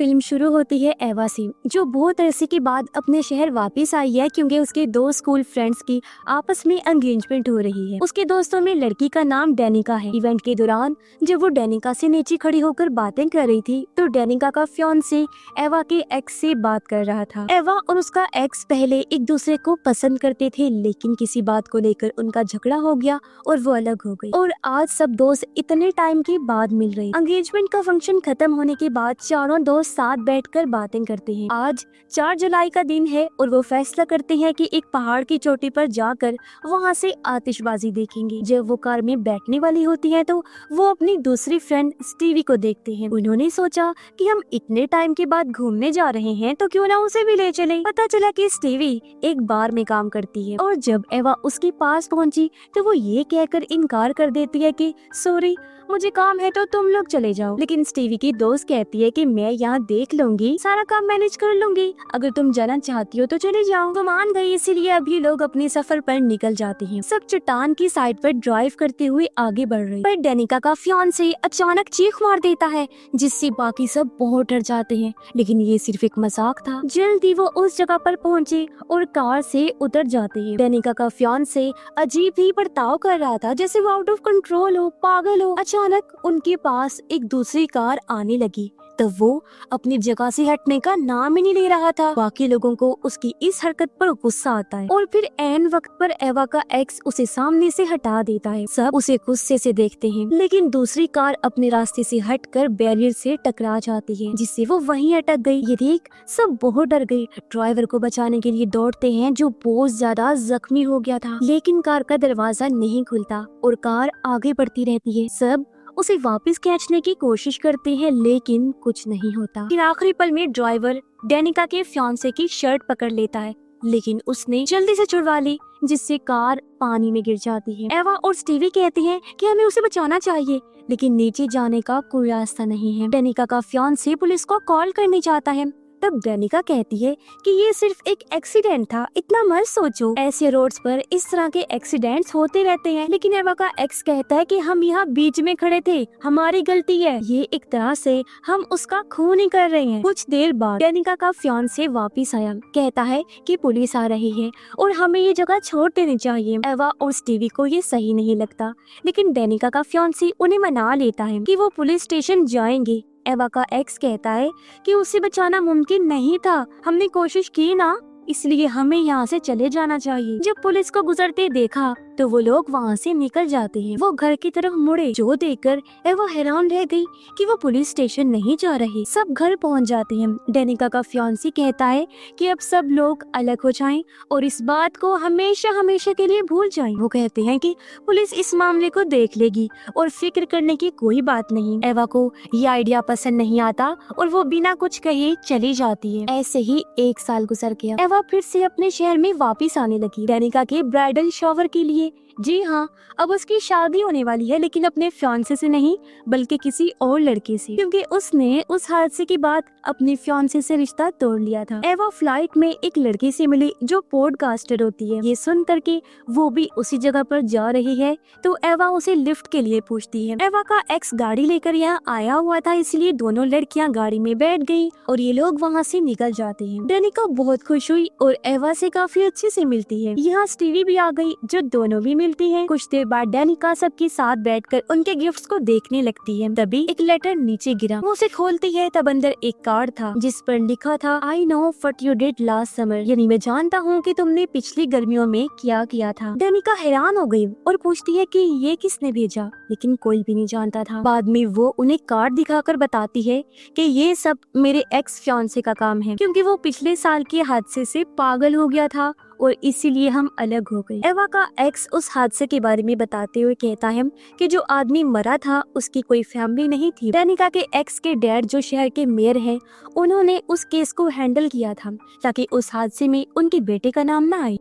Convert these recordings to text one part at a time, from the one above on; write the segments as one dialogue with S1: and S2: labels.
S1: Film शुरू होती है एवा से, जो बहुत अरसे के बाद अपने शहर वापस आई है क्योंकि उसके दो स्कूल फ्रेंड्स की आपस में एंगेजमेंट हो रही है। उसके दोस्तों में लड़की का नाम डेनिका है। इवेंट के दौरान जब वो डेनिका से नीचे खड़ी होकर बातें कर रही थी तो डेनिका का फियांसे एवा के एक्स से बात कर रहा था। एवा और उसका एक्स पहले एक दूसरे को पसंद करते थे, लेकिन किसी बात को लेकर उनका झगड़ा हो गया और वो अलग हो गई। और आज सब दोस्त इतने टाइम के बाद मिल रहे। एंगेजमेंट का फंक्शन खत्म होने के बाद चारों दोस्त साथ बैठकर बातें करते हैं। आज 4 जुलाई का दिन है और वो फैसला करते हैं कि एक पहाड़ की चोटी पर जाकर वहाँ से आतिशबाजी देखेंगे। जब वो कार में बैठने वाली होती है तो वो अपनी दूसरी फ्रेंड स्टीवी को देखते हैं। उन्होंने सोचा कि हम इतने टाइम के बाद घूमने जा रहे हैं तो क्यों ना उसे भी ले चले। पता चला कि स्टीवी एक बार में काम करती है और जब एवा उसके पास पहुंची तो वो ये कहकर इनकार कर देती है कि सॉरी, मुझे काम है तो तुम लोग चले जाओ। लेकिन स्टीवी की दोस्त कहती है कि मैं यहाँ देख लूंगी, सारा काम मैनेज कर लूंगी, अगर तुम जाना चाहती हो तो चले जाओ। वो मान गई, इसीलिए अभी लोग अपने सफर पर निकल जाते हैं। सब चट्टान की साइड पर ड्राइव करते हुए आगे बढ़ रहे, पर डेनिका का फियांसे अचानक चीख मार देता है जिससे बाकी सब बहुत डर जाते हैं। लेकिन ये सिर्फ एक मजाक था। जल्दी वो उस जगह पर पहुँचे और कार से उतर जाते हैं। डेनिका का फियांसे अजीब ही बर्ताव कर रहा था, जैसे वो आउट ऑफ कंट्रोल हो, पागल हो। अचानक उनके पास एक दूसरी कार आने लगी तब वो अपनी जगह से हटने का नाम ही नहीं ले रहा था। बाकी लोगों को उसकी इस हरकत पर गुस्सा आता है और फिर ऐन वक्त पर एवा का एक्स उसे सामने से हटा देता है। सब उसे गुस्से से देखते हैं, लेकिन दूसरी कार अपने रास्ते से हटकर बैरियर से टकरा जाती है, जिससे वो वहीं अटक गई। ये देख सब बहुत डर गए। ड्राइवर को बचाने के लिए दौड़ते हैं जो बहुत ज्यादा जख्मी हो गया था, लेकिन कार का दरवाजा नहीं खुलता और कार आगे बढ़ती रहती है। सब उसे वापस खींचने की कोशिश करते हैं, लेकिन कुछ नहीं होता। फिर आखिरी पल में ड्राइवर डेनिका के फियांसे की शर्ट पकड़ लेता है, लेकिन उसने जल्दी से छुड़वा ली, जिससे कार पानी में गिर जाती है। एवा और स्टीवी कहती हैं कि हमें उसे बचाना चाहिए, लेकिन नीचे जाने का कोई रास्ता नहीं है। डेनिका का फियांसे पुलिस को कॉल करने चाहता है। तब डेनिका कहती है कि ये सिर्फ एक एक्सीडेंट था, इतना मत सोचो, ऐसे रोड्स पर इस तरह के एक्सीडेंट्स होते रहते हैं। लेकिन एवा का एक्स कहता है कि हम यहाँ बीच में खड़े थे, हमारी गलती है, ये एक तरह से हम उसका खून ही कर रहे हैं। कुछ देर बाद डेनिका का फियांसे वापस आया, कहता है कि पुलिस आ रही है और हमें ये जगह छोड़ देनी चाहिए। एवा और स्टीवी को ये सही नहीं लगता, लेकिन डेनिका का फियांसे उन्हें मना लेता है कि वो पुलिस स्टेशन जाएंगे। एवा का एक्स कहता है कि उसे बचाना मुमकिन नहीं था, हमने कोशिश की ना, इसलिए हमें यहाँ से चले जाना चाहिए। जब पुलिस को गुजरते देखा तो वो लोग वहाँ से निकल जाते हैं। वो घर की तरफ मुड़े, जो देखकर एवा हैरान रह गई कि वो पुलिस स्टेशन नहीं जा रही। सब घर पहुँच जाते हैं। डेनिका का फियांसे कहता है कि अब सब लोग अलग हो जाएं और इस बात को हमेशा हमेशा के लिए भूल जाएं। वो कहते हैं कि पुलिस इस मामले को देख लेगी और फिक्र करने की कोई बात नहीं। एवा को ये आइडिया पसंद नहीं आता और वो बिना कुछ कहे चली जाती है। ऐसे ही 1 साल गुजर गया। एवा फिर से अपने शहर में वापस आने लगी, डेनिका के ब्राइडल शॉवर के लिए। जी हाँ, अब उसकी शादी होने वाली है, लेकिन अपने फियांसे से नहीं बल्कि किसी और लड़के से, क्योंकि उसने उस हादसे के बाद अपने फियांसे से रिश्ता तोड़ लिया था। एवा फ्लाइट में एक लड़की से मिली जो पॉडकास्टर होती है। ये सुन करके वो भी उसी जगह पर जा रही है तो एवा उसे लिफ्ट के लिए पूछती है। एवा का एक्स गाड़ी लेकर यहाँ आया हुआ था, इसलिए दोनों लड़कियाँ गाड़ी में बैठ गयी और ये लोग वहाँ से निकल जाते हैं। डेनिका बहुत खुश हुई और एवा से काफी अच्छे से मिलती है। यहाँ स्टीवी भी आ गई, जो दोनों भी मिलती है। कुछ देर बाद डेनिका सबके साथ बैठकर उनके गिफ्ट्स को देखने लगती है। तभी एक लेटर नीचे गिरा। वो उसे खोलती है, तब अंदर एक कार्ड था जिस पर लिखा था I know what you did last summer, यानी मैं जानता हूँ कि तुमने पिछली गर्मियों में क्या किया था। डेनिका हैरान हो गई और पूछती है कि ये किसने भेजा, लेकिन कोई भी नहीं जानता था। बाद में वो उन्हें कार्ड दिखाकर बताती है कि ये सब मेरे एक्स फियांसे का काम है, क्योंकि वो पिछले साल के हादसे से पागल हो गया था और इसीलिए हम अलग हो गए। एवा का एक्स उस हादसे के बारे में बताते हुए कहता है कि जो आदमी मरा था उसकी कोई फैमिली नहीं थी। डेनिका के एक्स के डैड जो शहर के मेयर हैं, उन्होंने उस केस को हैंडल किया था ताकि उस हादसे में उनके बेटे का नाम ना आए।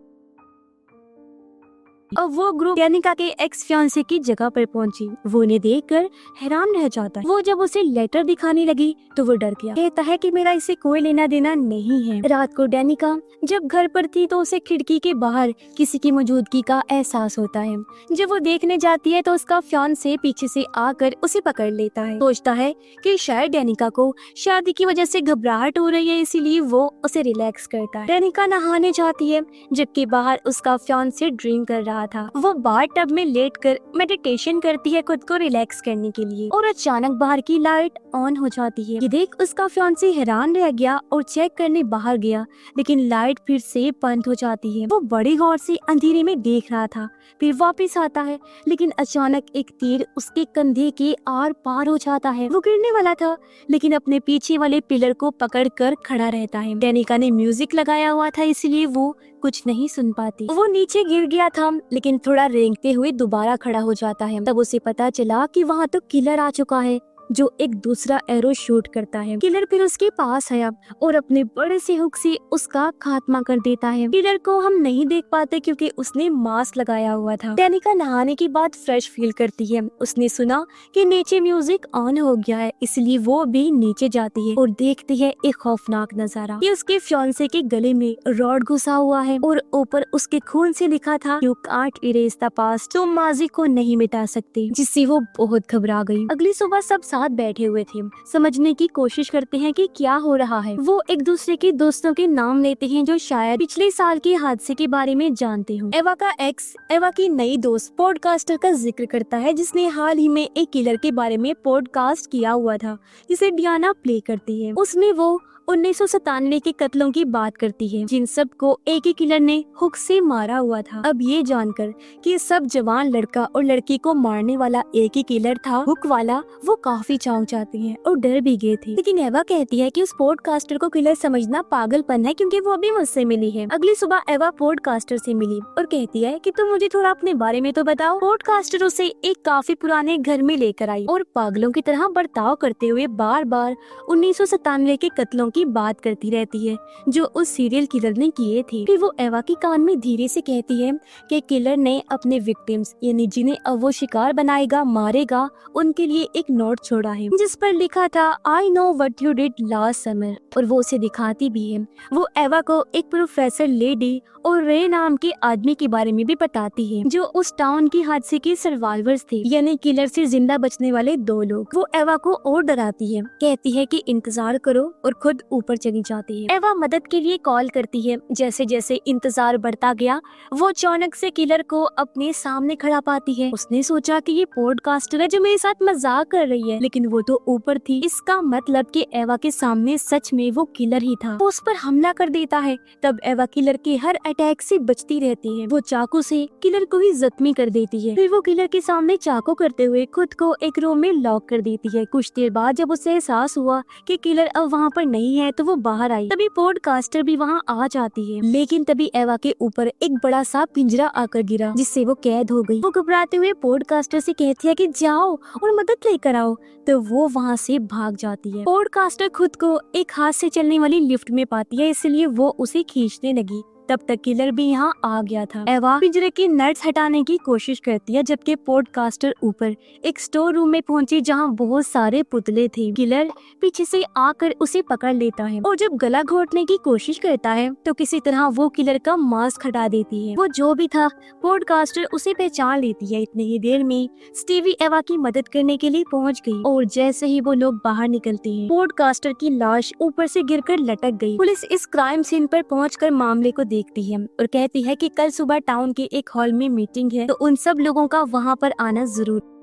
S1: अब वो ग्रुप डेनिका के एक्स फियांसे की जगह पर पहुंची। वो उन्हें देखकर हैरान रह जाता है। वो जब उसे लेटर दिखाने लगी तो वो डर गया। कहता है कि मेरा इसे कोई लेना देना नहीं है। रात को डेनिका जब घर पर थी तो उसे खिड़की के बाहर किसी की मौजूदगी का एहसास होता है। जब वो देखने जाती है तो उसका फियांसे पीछे से आकर उसे पकड़ लेता है। सोचता है कि शायद डेनिका को शादी की वजह से घबराहट हो रही है, इसीलिए वो उसे रिलैक्स करता है। डेनिका नहाने जाती है जबकि बाहर उसका फियांसे ड्रिंक कर रहा था। वो बाथ टब में लेटकर मेडिटेशन करती है खुद को रिलैक्स करने के लिए, और अचानक बाहर की लाइट ऑन हो जाती है। ये देख उसका फियांसे हैरान रह गया और चेक करने बाहर गया, लेकिन लाइट फिर से बंद हो जाती है। वो बड़ी गौर से अंधेरे में देख रहा था, फिर वापस आता है, लेकिन अचानक एक तीर उसके कंधे के आर पार हो जाता है। वो गिरने वाला था, लेकिन अपने पीछे वाले पिलर को पकड़कर खड़ा रहता है। डेनिका ने म्यूजिक लगाया हुआ था, इसलिए वो कुछ नहीं सुन पाती। वो नीचे गिर गया था, लेकिन थोड़ा रेंगते हुए दोबारा खड़ा हो जाता है। तब उसे पता चला कि वहाँ तो किलर आ चुका है, जो एक दूसरा एरो शूट करता है। किलर फिर उसके पास आया और अपने बड़े से हुक से उसका खात्मा कर देता है। किलर को हम नहीं देख पाते क्योंकि उसने मास्क लगाया हुआ था। डेनिका नहाने के बाद फ्रेश फील करती है। उसने सुना कि नीचे म्यूजिक ऑन हो गया है, इसलिए वो भी नीचे जाती है और देखती है एक खौफनाक नजारा। ये उसके फियांसे के गले में रॉड घुसा हुआ है और ऊपर उसके खून से लिखा था, "You can't erase the past", तुम माजी को नहीं मिटा सकते, जिससे वो बहुत घबरा गई। अगली सुबह सब साथ बैठे हुए थे, समझने की कोशिश करते हैं कि क्या हो रहा है। वो एक दूसरे के दोस्तों के नाम लेते हैं जो शायद पिछले साल के हादसे के बारे में जानते हो। एवा का एक्स एवा की नई दोस्त पॉडकास्टर का जिक्र करता है, जिसने हाल ही में एक किलर के बारे में पॉडकास्ट किया हुआ था, जिसे डियाना प्ले करती है। उसमें वो 1997 के कत्लों की बात करती है, जिन सब को एक ही किलर ने हुक से मारा हुआ था। अब ये जानकर कि सब जवान लड़का और लड़की को मारने वाला एक ही किलर था, हुक वाला, वो काफी चौंक जाती हैं और डर भी गए थे। लेकिन एवा कहती है कि उस पॉडकास्टर को किलर समझना पागलपन है, क्योंकि वो अभी मुझसे मिली है। अगली सुबह एवा पॉडकास्टर से मिली और कहती है कि तुम मुझे थोड़ा अपने बारे में तो बताओ। पॉडकास्टर उसे एक काफी पुराने घर में लेकर आई और पागलों की तरह बर्ताव करते हुए बार बार 1997 के कत्लों की बात करती रहती है जो उस सीरियल किलर ने किए थे। फिर वो एवा की कान में धीरे से कहती है कि किलर ने अपने विक्टिम्स, यानी जिन्हें अब वो शिकार बनाएगा, मारेगा, उनके लिए एक नोट छोड़ा है जिस पर लिखा था, "I know what you did last summer", और वो उसे दिखाती भी है। वो एवा को एक प्रोफेसर लेडी और रे नाम के आदमी के बारे में भी बताती है, जो उस टाउन की हादसे के सर्वाइवर्स थे, यानी किलर से जिंदा बचने वाले 2 लोग। वो एवा को और डराती है, कहती है कि इंतजार करो, और खुद ऊपर चली जाती है। एवा मदद के लिए कॉल करती है। जैसे जैसे इंतजार बढ़ता गया, वो अचानक से किलर को अपने सामने खड़ा पाती है। उसने सोचा कि ये पॉडकास्टर है जो मेरे साथ मजाक कर रही है, लेकिन वो तो ऊपर थी। इसका मतलब कि एवा के सामने सच में वो किलर ही था। वो उस पर हमला कर देता है। तब एवा किलर के हर अटैक से बचती रहती है। वो चाकू से किलर को ही जख्मी कर देती है। फिर वो किलर के सामने चाकू करते हुए खुद को एक रूम में लॉक कर देती है। कुछ देर बाद जब उसे एहसास हुआ कि किलर अब वहाँ पर नहीं है, तो वो बाहर आई। तभी पॉडकास्टर भी वहाँ आ जाती है, लेकिन तभी एवा के ऊपर एक बड़ा सा पिंजरा आकर गिरा, जिससे वो कैद हो गई। वो घबराते हुए पॉडकास्टर से कहती है कि जाओ और मदद लेकर आओ, तो वो वहाँ से भाग जाती है। पॉडकास्टर खुद को एक हाथ से चलने वाली लिफ्ट में पाती है, इसलिए वो उसे खींचने लगी। तब तक किलर भी यहाँ आ गया था। एवा पिंजरे की नट्स हटाने की कोशिश करती है, जबकि पॉडकास्टर ऊपर एक स्टोर रूम में पहुंची जहाँ बहुत सारे पुतले थे। किलर पीछे से आकर उसे पकड़ लेता है और जब गला घोटने की कोशिश करता है तो किसी तरह वो किलर का मास्क हटा देती है। वो जो भी था, पॉडकास्टर उसे पहचान लेती है। इतनी ही देर में स्टीवी एवा की मदद करने के लिए पहुँच गयी और जैसे ही वो लोग बाहर निकलते हैं, पॉडकास्टर की लाश ऊपर से गिरकर लटक गयी। पुलिस इस क्राइम सीन पर पहुंचकर मामले को देखती है और कहती है कि कल सुबह टाउन के एक हॉल में मीटिंग है, तो उन सब लोगों का वहाँ पर आना जरूर।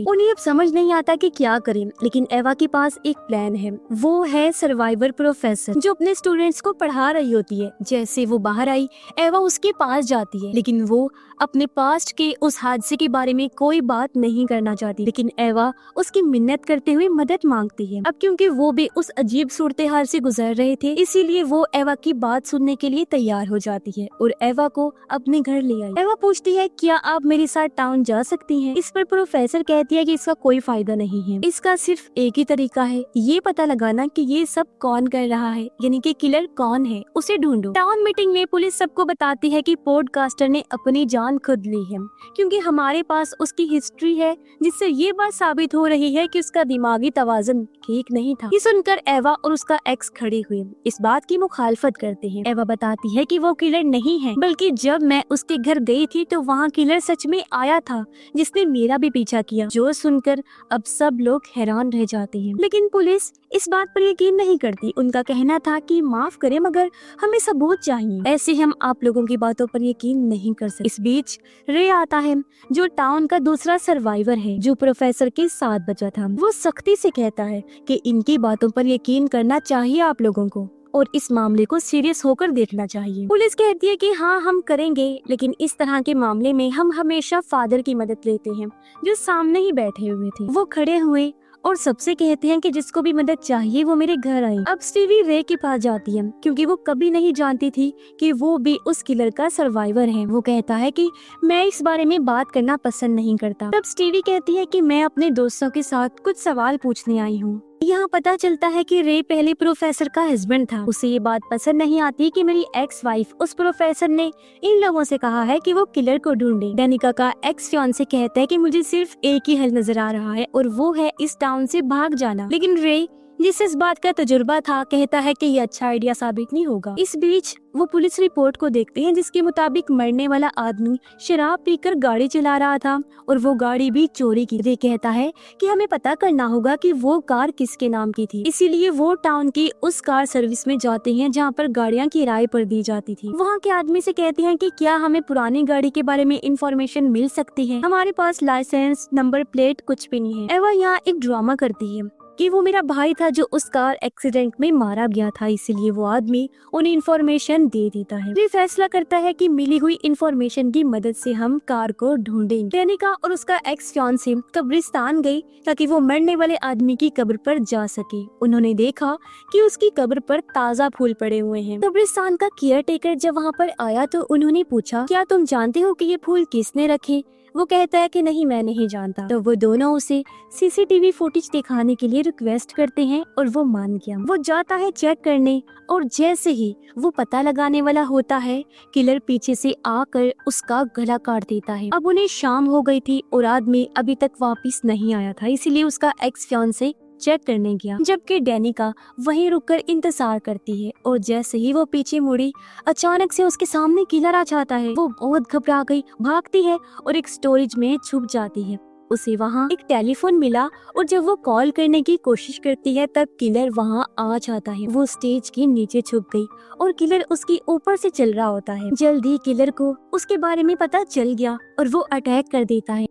S1: उन्हें अब समझ नहीं आता कि क्या करें, लेकिन एवा के पास एक प्लान है। वो है सर्वाइवर प्रोफेसर, जो अपने स्टूडेंट्स को पढ़ा रही होती है। जैसे वो बाहर आई, एवा उसके पास जाती है, लेकिन वो अपने पास्ट के उस हादसे के बारे में कोई बात नहीं करना चाहती। लेकिन एवा उसकी मिन्नत करते हुए मदद मांगती है। अब क्योंकि वो भी उस अजीब सूरत हाल से गुजर रहे थे, इसीलिए वो एवा की बात सुनने के लिए तैयार हो जाती है और एवा को अपने घर ले आई। एवा पूछती है, क्या आप मेरे साथ टाउन जा सकती हैं? इस पर प्रोफेसर कहती है कि इसका कोई फायदा नहीं है, इसका सिर्फ एक ही तरीका है, ये पता लगाना कि ये सब कौन कर रहा है, यानी कि किलर कौन है, उसे ढूंढो। टाउन मीटिंग में पुलिस सबको बताती है कि पॉडकास्टर ने अपनी जान खुद ली है, क्योंकि हमारे पास उसकी हिस्ट्री है, जिससे ये बात साबित हो रही है कि उसका दिमागी तवाज़ुन ठीक नहीं था। ये सुनकर एवा और उसका एक्स खड़े हुए इस बात की मुखालफत करते हैं। एवा बताती है कि वो किलर नहीं है, बल्कि जब मैं उसके घर गई थी तो वहाँ किलर सच में आया था, जिसने मेरा भी पीछा किया। जो सुनकर अब सब लोग हैरान रह जाते हैं, लेकिन पुलिस इस बात पर यकीन नहीं करती। उनका कहना था कि माफ करें, मगर हमें सबूत चाहिए, ऐसे हम आप लोगों की बातों पर यकीन नहीं कर सकते। इस बीच रे आता है, जो टाउन का दूसरा सर्वाइवर है, जो प्रोफेसर के साथ बचा था। वो सख्ती से कहता है कि इनकी बातों पर यकीन करना चाहिए आप लोगों को, और इस मामले को सीरियस होकर देखना चाहिए। पुलिस कहती है कि हाँ हम करेंगे, लेकिन इस तरह के मामले में हम हमेशा फादर की मदद लेते हैं, जो सामने ही बैठे हुए थे। वो खड़े हुए और सबसे कहते हैं कि जिसको भी मदद चाहिए वो मेरे घर आए। अब स्टीवी रे के पास जाती है, क्योंकि वो कभी नहीं जानती थी कि वो भी उस किलर का सर्वाइवर है। वो कहता है कि मैं इस बारे में बात करना पसंद नहीं करता। तब स्टीवी कहती है कि मैं अपने दोस्तों के साथ कुछ सवाल पूछने आई हूँ। यहाँ पता चलता है कि रे पहले प्रोफेसर का हस्बैंड था। उसे ये बात पसंद नहीं आती कि मेरी एक्स वाइफ उस प्रोफेसर ने इन लोगों से कहा है कि वो किलर को ढूंढे। डेनिका का एक्स फियांसे कहता है कि मुझे सिर्फ एक ही हल नजर आ रहा है, और वो है इस टाउन से भाग जाना। लेकिन रे, जिसे इस बात का तजुर्बा था, कहता है कि ये अच्छा आइडिया साबित नहीं होगा। इस बीच वो पुलिस रिपोर्ट को देखते हैं, जिसके मुताबिक मरने वाला आदमी शराब पीकर गाड़ी चला रहा था, और वो गाड़ी भी चोरी की। रे कहता है कि हमें पता करना होगा कि वो कार किसके नाम की थी। इसीलिए वो टाउन की उस कार सर्विस में जाते हैं जहाँ पर गाड़ियाँ किराए पर दी जाती थी। वहाँ के आदमी से कहते हैं कि क्या हमें पुरानी गाड़ी के बारे में इंफॉर्मेशन मिल सकती है, हमारे पास लाइसेंस, नंबर प्लेट कुछ भी नहीं है। एवा यहाँ एक ड्रामा करती है कि वो मेरा भाई था जो उस कार एक्सीडेंट में मारा गया था, इसीलिए वो आदमी उन्हें इंफॉर्मेशन दे देता है। ये फैसला करता है कि मिली हुई इंफॉर्मेशन की मदद से हम कार को ढूंढेंगे। डेनिका और उसका एक्स फियांसे कब्रिस्तान गई ताकि वो मरने वाले आदमी की कब्र पर जा सके। उन्होंने देखा कि उसकी कब्र पर ताज़ा फूल पड़े हुए हैं। कब्रिस्तान का केयर टेकर जब वहाँ पर आया तो उन्होंने पूछा, क्या तुम जानते हो कि ये फूल किसने रखे? वो कहता है कि नहीं, मैं नहीं जानता। तो वो दोनों उसे सीसीटीवी फुटेज दिखाने के लिए रिक्वेस्ट करते हैं, और वो मान गया। वो जाता है चेक करने, और जैसे ही वो पता लगाने वाला होता है, किलर पीछे से आकर उसका गला काट देता है। अब उन्हें शाम हो गई थी और आदमी अभी तक वापस नहीं आया था, इसीलिए उसका एक्स फियांसे चेक करने गया, जबकि डेनिका वहीं रुककर इंतजार करती है। और जैसे ही वो पीछे मुड़ी, अचानक से उसके सामने किलर आ जाता है। वो बहुत घबरा गई, भागती है और एक स्टोरेज में छुप जाती है। उसे वहाँ एक टेलीफोन मिला, और जब वो कॉल करने की कोशिश करती है तब किलर वहाँ आ जाता है। वो स्टेज के नीचे छुप गई और किलर उसके ऊपर से चल रहा होता है। जल्दी किलर को उसके बारे में पता चल गया और वो अटैक कर देता है।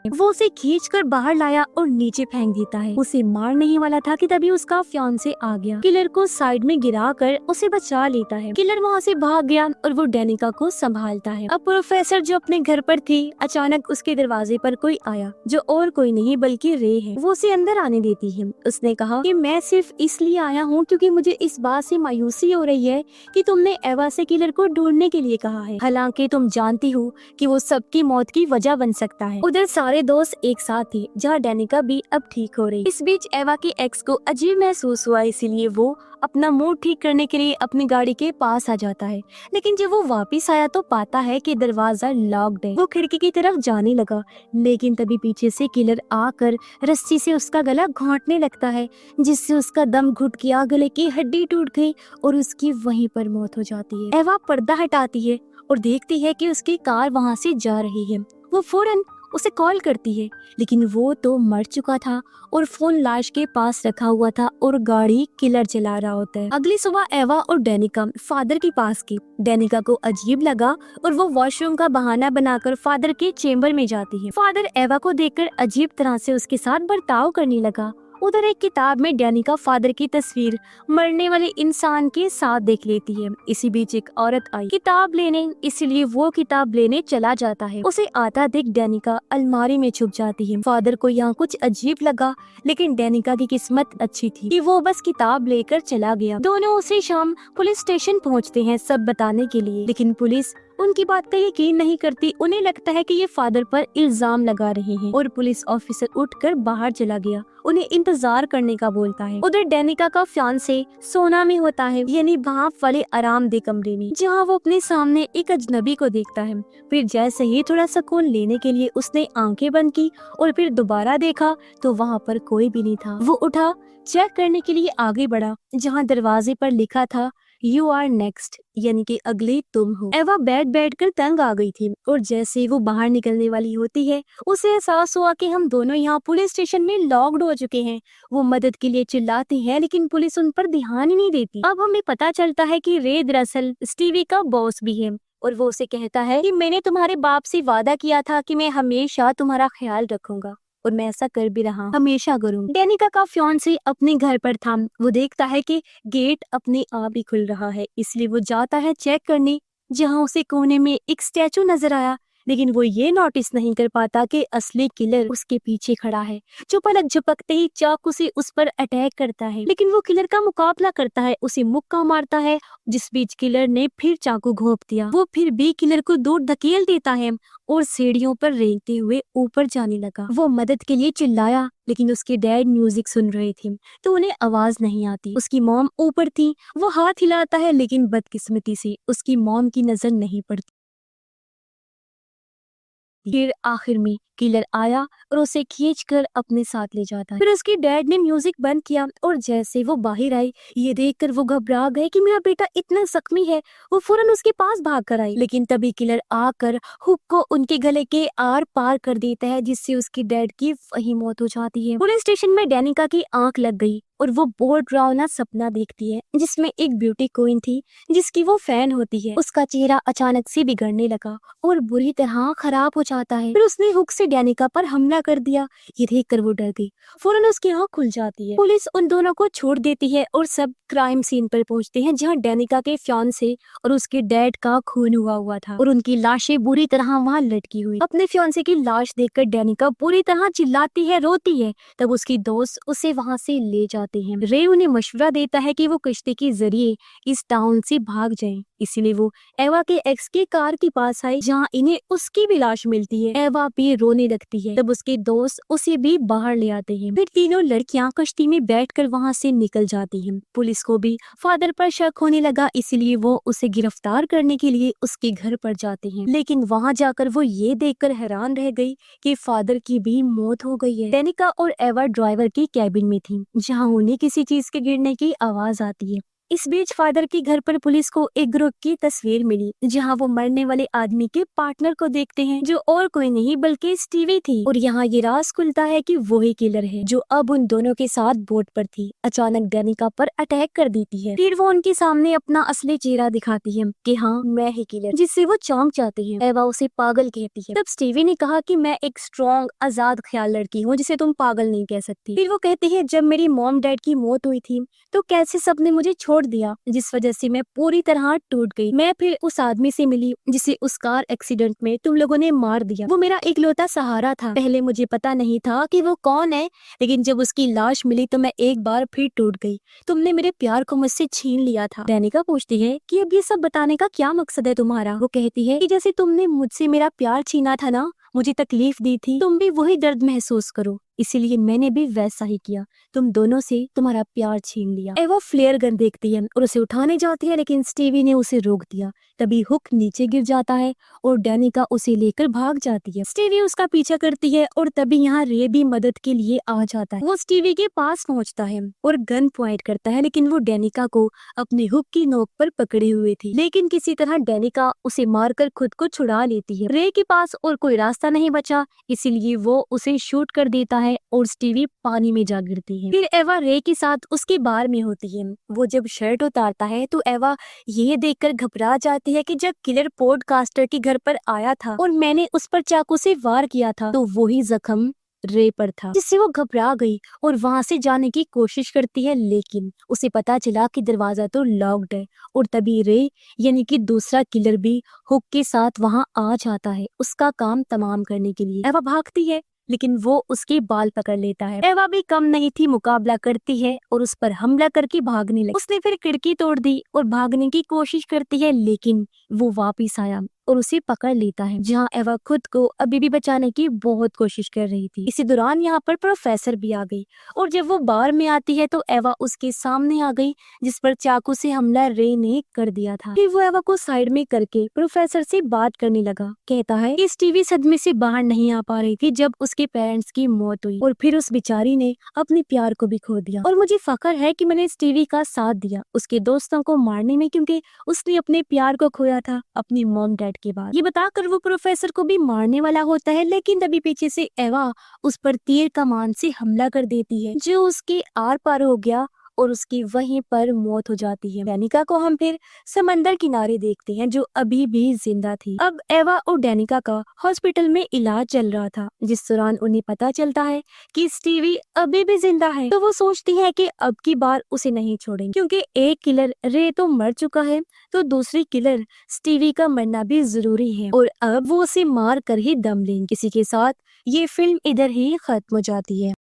S1: वो उसे खींचकर बाहर लाया और नीचे फेंक देता है। उसे मारने ही वाला था कि तभी उसका फियांसे आ गया। किलर को साइड में गिराकर उसे बचा लेता है। किलर वहाँ से भाग गया और वो डेनिका को संभालता है। अब प्रोफेसर जो अपने घर पर थी, अचानक उसके दरवाजे पर कोई आया, जो और कोई नहीं बल्कि रे है। वो उसे अंदर आने देती है। उसने कहा कि मैं सिर्फ इसलिए आया हूँ क्योंकि मुझे इस बात से मायूसी हो रही है कि तुमने एवा से किलर को ढूंढने के लिए कहा है, हालांकि तुम जानती हो कि वो सबकी मौत की वजह बन सकता है। उधर सारे दोस्त एक साथ थे, जहाँ डेनिका भी अब ठीक हो रही। इस बीच एवा की एक्स को अजीब महसूस हुआ, इसीलिए वो अपना मूड ठीक करने के लिए अपनी गाड़ी के पास आ जाता है। लेकिन जब वो वापस आया तो पाता है कि दरवाजा लॉक्ड है। वो खिड़की की तरफ जाने लगा, लेकिन तभी पीछे से किलर आकर रस्सी से उसका गला घोंटने लगता है, जिससे उसका दम घुट गया, गले की हड्डी टूट गई और उसकी वहीं पर मौत हो जाती है। एवा पर्दा हटाती है और देखती है कि उसकी कार वहाँ से जा रही है। वो फौरन उसे कॉल करती है, लेकिन वो तो मर चुका था और फोन लाश के पास रखा हुआ था और गाड़ी किलर चला रहा होता है। अगली सुबह एवा और डेनिका फादर के पास गई। डेनिका को अजीब लगा और वो वॉशरूम का बहाना बनाकर फादर के चेम्बर में जाती है। फादर एवा को देखकर अजीब तरह से उसके साथ बर्ताव करने लगा। उधर एक किताब में डेनिका फादर की तस्वीर मरने वाले इंसान के साथ देख लेती है। इसी बीच एक औरत आई किताब लेने, इसलिए वो किताब लेने चला जाता है। उसे आता देख डेनिका अलमारी में छुप जाती है। फादर को यहाँ कुछ अजीब लगा, लेकिन डेनिका की किस्मत अच्छी थी कि वो बस किताब लेकर चला गया। दोनों उसी शाम पुलिस स्टेशन पहुँचते हैं सब बताने के लिए, लेकिन पुलिस उनकी बात का यकीन नहीं करती। उन्हें लगता है कि ये फादर पर इल्जाम लगा रहे हैं और पुलिस ऑफिसर उठकर बाहर चला गया, उन्हें इंतजार करने का बोलता है। उधर डेनिका का फियांसे सोना में होता है, यानी भाप वाले आरामदेह कमरे में, जहाँ वो अपने सामने एक अजनबी को देखता है। फिर जैसे ही थोड़ा सुकून लेने के लिए उसने आंखें बंद की और फिर दोबारा देखा तो वहाँ पर कोई भी नहीं था। वो उठा, चेक करने के लिए आगे बढ़ा, जहाँ दरवाजे पर लिखा था यू आर नेक्स्ट, यानी कि अगले तुम हो। एवा बैठ कर तंग आ गई थी और जैसे ही वो बाहर निकलने वाली होती है उसे एहसास हुआ कि हम दोनों यहाँ पुलिस स्टेशन में लॉक्ड हो चुके हैं। वो मदद के लिए चिल्लाती है लेकिन पुलिस उन पर ध्यान ही नहीं देती। अब हमें पता चलता है कि रे दरअसल स्टीवी का बॉस भी है और वो उसे कहता है कि मैंने तुम्हारे बाप से वादा किया था कि मैं हमेशा तुम्हारा ख्याल रखूंगा और मैं ऐसा कर भी रहा, हमेशा करूंगा। डेनिका का फियांसे अपने घर पर था। वो देखता है कि गेट अपने आप ही खुल रहा है, इसलिए वो जाता है चेक करने, जहाँ उसे कोने में एक स्टैचू नजर आया। लेकिन वो ये नोटिस नहीं कर पाता कि असली किलर उसके पीछे खड़ा है, जो पलक झपकते ही चाकू से उस पर अटैक करता है। लेकिन वो किलर का मुकाबला करता है, उसे मुक्का मारता है, जिस बीच किलर ने फिर चाकू घोंप दिया। वो फिर भी किलर को दूर धकेल देता है और सीढ़ियों पर रेंगते हुए ऊपर जाने लगा। वो मदद के लिए चिल्लाया लेकिन उसके डैड म्यूजिक सुन रहे थे तो उन्हें आवाज नहीं आती। उसकी मॉम ऊपर थी। वो हाथ हिलाता है लेकिन बदकिस्मती से उसकी मॉम की नजर नहीं पड़ती। फिर आखिर में किलर आया और उसे खींचकर अपने साथ ले जाता है। फिर उसके डैड ने म्यूजिक बंद किया और जैसे वो बाहर आई, ये देखकर वो घबरा गए कि मेरा बेटा इतना जख्मी है। वो फौरन उसके पास भाग कर आई, लेकिन तभी किलर आकर हुक को उनके गले के आर पार कर देता है, जिससे उसकी डैड की वही मौत हो जाती है। पुलिस स्टेशन में डेनिका की आंख लग गई और वो बहुत डरावना सपना देखती है, जिसमें एक ब्यूटी क्वीन थी जिसकी वो फैन होती है। उसका चेहरा अचानक से बिगड़ने लगा और बुरी तरह खराब हो जाता है। फिर उसने हुक से डेनिका पर हमला कर दिया। ये देखकर वो डर गई। फौरन उसकी आंख खुल जाती है। पुलिस उन दोनों को छोड़ देती है और सब क्राइम सीन पर पहुंचते हैं, जहां डेनिका के फियांसे और उसके डैड का खून हुआ था और उनकी लाशें बुरी तरह वहां लटकी हुई। अपने फियांसे की लाश देखकर डेनिका बुरी तरह चिल्लाती है, रोती है। तब उसकी दोस्त उसे वहां से ले जाते हैं। रे उन्हें मशवरा देता है कि वो कश्ती के जरिए इस टाउन से भाग जाएं। इसीलिए वो एवा के एक्स की कार के पास आई, जहाँ इन्हें उसकी भी लाश मिलती है। एवा भी रोने लगती है। तब उसके दोस्त उसे भी बाहर ले आते हैं। फिर तीनों लड़कियां कश्ती में बैठकर वहां से निकल जाती हैं। पुलिस को भी फादर पर शक होने लगा, इसीलिए वो उसे गिरफ्तार करने के लिए उसके घर पर जाते हैं। लेकिन वहां जाकर वो ये देखकर हैरान रह गई कि फादर की भी मौत हो गई है। डेनिका और एवा ड्राइवर की कैबिन में थी, जहाँ उन्हें किसी चीज के गिरने की आवाज आती है। इस बीच फादर के घर पर पुलिस को एक ग्रुप की तस्वीर मिली, जहां वो मरने वाले आदमी के पार्टनर को देखते हैं, जो और कोई नहीं बल्कि स्टीवी थी। और यहाँ ये राज खुलता है कि वही किलर है जो अब उन दोनों के साथ बोट पर थी। अचानक डेनिका पर अटैक कर देती है। फिर वो उनके सामने अपना असली चेहरा दिखाती है कि हाँ मैं ही किलर, जिससे वो चौंक जाते हैं। एवा उसे पागल कहती है। तब स्टीवी ने कहा कि मैं एक स्ट्रॉन्ग आजाद ख्याल लड़की हूँ, जिसे तुम पागल नहीं कह सकती। फिर वो कहती है जब मेरी मॉम डैड की मौत हुई थी तो कैसे सबने मुझे छोड़ दिया, जिस वजह से मैं पूरी तरह टूट गई। मैं फिर उस आदमी से मिली जिसे उस कार एक्सीडेंट में तुम लोगों ने मार दिया। वो मेरा इकलौता सहारा था। पहले मुझे पता नहीं था कि वो कौन है, लेकिन जब उसकी लाश मिली तो मैं एक बार फिर टूट गई। तुमने मेरे प्यार को मुझसे छीन लिया था। डेनिका पूछती है कि अब ये सब बताने का क्या मकसद है तुम्हारा। वो कहती है कि जैसे तुमने मुझसे मेरा प्यार छीना था ना, मुझे तकलीफ दी थी, तुम भी वही दर्द महसूस करो, इसीलिए मैंने भी वैसा ही किया। तुम दोनों से तुम्हारा प्यार छीन लिया। एवा फ्लेयर गन देखती है और उसे उठाने जाती है, लेकिन स्टीवी ने उसे रोक दिया। तभी हुक नीचे गिर जाता है और डेनिका उसे लेकर भाग जाती है। स्टीवी उसका पीछा करती है और तभी यहाँ रे भी मदद के लिए आ जाता है। वो स्टीवी के पास पहुँचता है और गन पॉइंट करता है, लेकिन वो डेनिका को अपने हुक की नोक पर पकड़े हुए थी। लेकिन किसी तरह डेनिका उसे मारकर खुद को छुड़ा लेती है। रे के पास और कोई रास्ता नहीं बचा, इसीलिए वो उसे शूट कर देता है और स्टीवी पानी में जा गिरती है। फिर एवा रे के साथ उसकी बार में होती है। वो जब शर्ट उतारता है तो एवा ये देखकर घबरा जाती है कि जब किलर पॉडकास्टर के घर पर आया था और मैंने उस पर चाकू से वार किया था तो वही जख्म रे पर था, जिससे वो घबरा गई और वहां से जाने की कोशिश करती है। लेकिन उसे पता चला कि दरवाजा तो लॉक्ड है और तभी रे यानी कि दूसरा किलर भी हुक के साथ वहां आ जाता है उसका काम तमाम करने के लिए। एवा भागती है लेकिन वो उसके बाल पकड़ लेता है। एवा भी कम नहीं थी, मुकाबला करती है और उस पर हमला करके भागने लगी। उसने फिर खिड़की तोड़ दी और भागने की कोशिश करती है, लेकिन वो वापिस आया और उसे पकड़ लेता है, जहाँ एवा खुद को अभी भी बचाने की बहुत कोशिश कर रही थी। इसी दौरान यहाँ पर प्रोफेसर भी आ गई और जब वो बार में आती है तो एवा उसके सामने आ गई, जिस पर चाकू से हमला रे ने कर दिया था। फिर वो एवा को साइड में करके प्रोफेसर से बात करने लगा। कहता है कि स्टीवी सदमे से बाहर नहीं आ पा रही थी जब उसके पेरेंट्स की मौत हुई और फिर उस बेचारी ने अपने प्यार को भी खो दिया, और मुझे फख्र है कि मैंने स्टीवी का साथ दिया उसके दोस्तों को मारने में, क्योंकि उसने अपने प्यार को खोया था अपनी मॉम डैड के बाद। ये बताकर वो प्रोफेसर को भी मारने वाला होता है, लेकिन तभी पीछे से एवा उस पर तीर कमान से हमला कर देती है, जो उसके आर पार हो गया और उसकी वहीं पर मौत हो जाती है। डेनिका को हम फिर समंदर किनारे देखते हैं, जो अभी भी जिंदा थी। अब एवा और डेनिका का हॉस्पिटल में इलाज चल रहा था, जिस दौरान उन्हें पता चलता है कि स्टीवी अभी भी जिंदा है। तो वो सोचती है कि अब की बार उसे नहीं छोड़ेंगे, क्योंकि एक किलर रे तो मर चुका है, तो दूसरी किलर स्टीवी का मरना भी जरूरी है और अब वो उसे मार कर ही दम लेंगे। किसी के साथ ये फिल्म इधर ही खत्म हो जाती है।